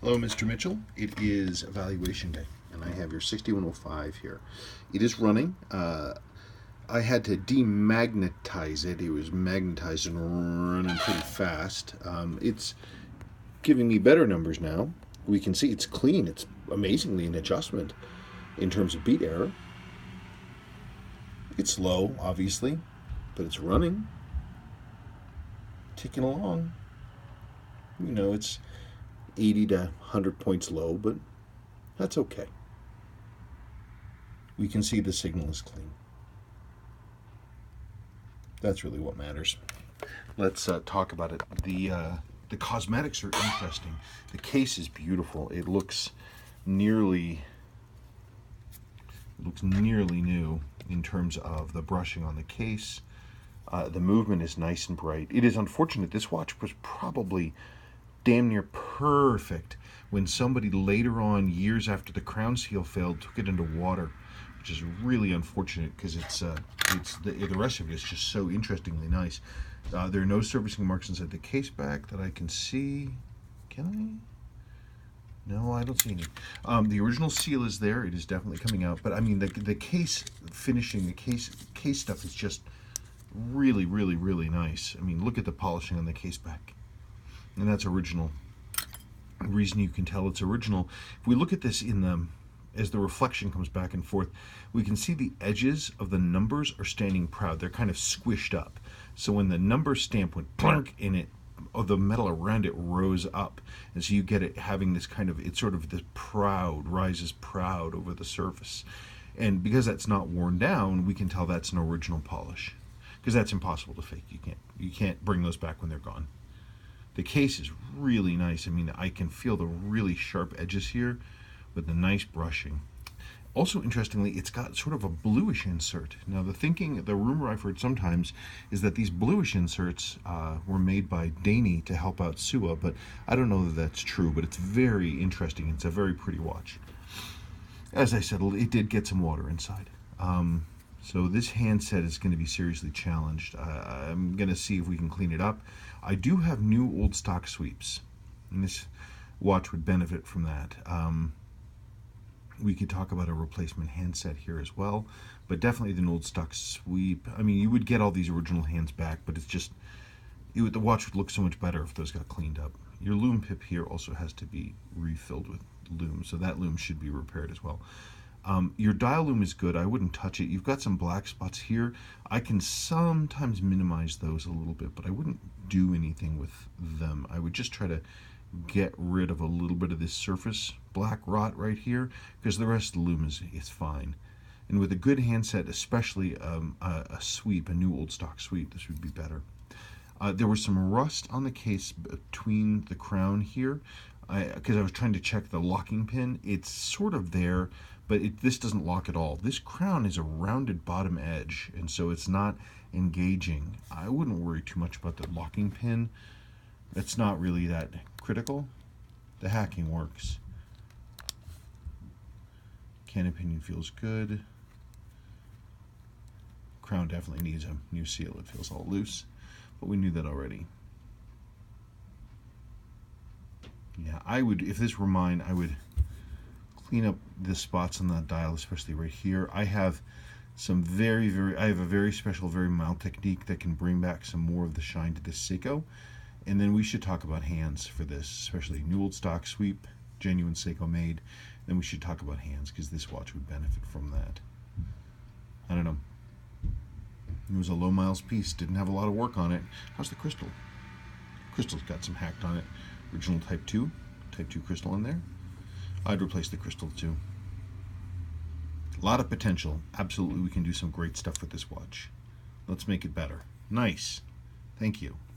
Hello, Mr. Mitchell. It is evaluation day, and I have your 6105 here. It is running. I had to demagnetize it. It was magnetized and running pretty fast. It's giving me better numbers now. We can see it's clean. It's amazingly an adjustment in terms of beat error. It's low, obviously, but it's running, ticking along. You know, it's 80 to 100 points low, but that's okay. We can see the signal is clean. That's really what matters. Let's talk about it. The cosmetics are interesting. The case is beautiful. It looks nearly new in terms of the brushing on the case. The movement is nice and bright. It is unfortunate. This watch was probably damn near perfect when somebody later on, years after the crown seal failed, took it into water, which is really unfortunate because the rest of it is just so interestingly nice. There are no servicing marks inside the case back that I can see. Can I? No, I don't see any. The original seal is there. It is definitely coming out. But I mean, the case finishing, the case stuff is just really, really, really nice. I mean, look at the polishing on the case back. And that's original. The reason you can tell it's original, if we look at this as the reflection comes back and forth, we can see the edges of the numbers are standing proud. They're kind of squished up. So when the number stamp went plunk in it, the metal around it rose up. And so you get it having this kind of, it's sort of this proud, rises proud over the surface. And because that's not worn down, we can tell that's an original polish. Because that's impossible to fake. You can't bring those back when they're gone. The case is really nice. I mean, I can feel the really sharp edges here with the nice brushing. Also, interestingly, it's got sort of a bluish insert. Now, the rumor I've heard sometimes is that these bluish inserts were made by Danny to help out Sua, but I don't know that that's true, but it's very interesting. It's a very pretty watch. As I said, it did get some water inside. So this handset is going to be seriously challenged. I'm going to see if we can clean it up. I do have new old stock sweeps, and this watch would benefit from that. We could talk about a replacement handset here as well, but definitely the old stock sweep. I mean, you would get all these original hands back, but it's just, the watch would look so much better if those got cleaned up. Your loom pip here also has to be refilled with loom, so that loom should be repaired as well. Your dial loom is good. I wouldn't touch it. You've got some black spots here. I can sometimes minimize those a little bit, but I wouldn't do anything with them. I would just try to get rid of a little bit of this surface black rot right here, because the rest of the loom is fine. And with a good handset, especially a sweep, a new old stock sweep, this would be better. There was some rust on the case between the crown here, because I was trying to check the locking pin. It's sort of there, but this doesn't lock at all. This crown is a rounded bottom edge, and so it's not engaging. I wouldn't worry too much about the locking pin. It's not really that critical. The hacking works. Cannon pinion feels good. Crown definitely needs a new seal. It feels all loose, but we knew that already. Yeah, I would, if this were mine, I would clean up the spots on that dial, especially right here. I have some I have a very special, very mild technique that can bring back some more of the shine to this Seiko. And then we should talk about hands for this, especially new old stock sweep, genuine Seiko made. Then we should talk about hands, because this watch would benefit from that. I don't know. It was a low miles piece, didn't have a lot of work on it. How's the crystal? Crystal's got some hacked on it. Original Type 2 crystal in there. I'd replace the crystal too. A lot of potential. Absolutely, we can do some great stuff with this watch. Let's make it better. Nice. Thank you.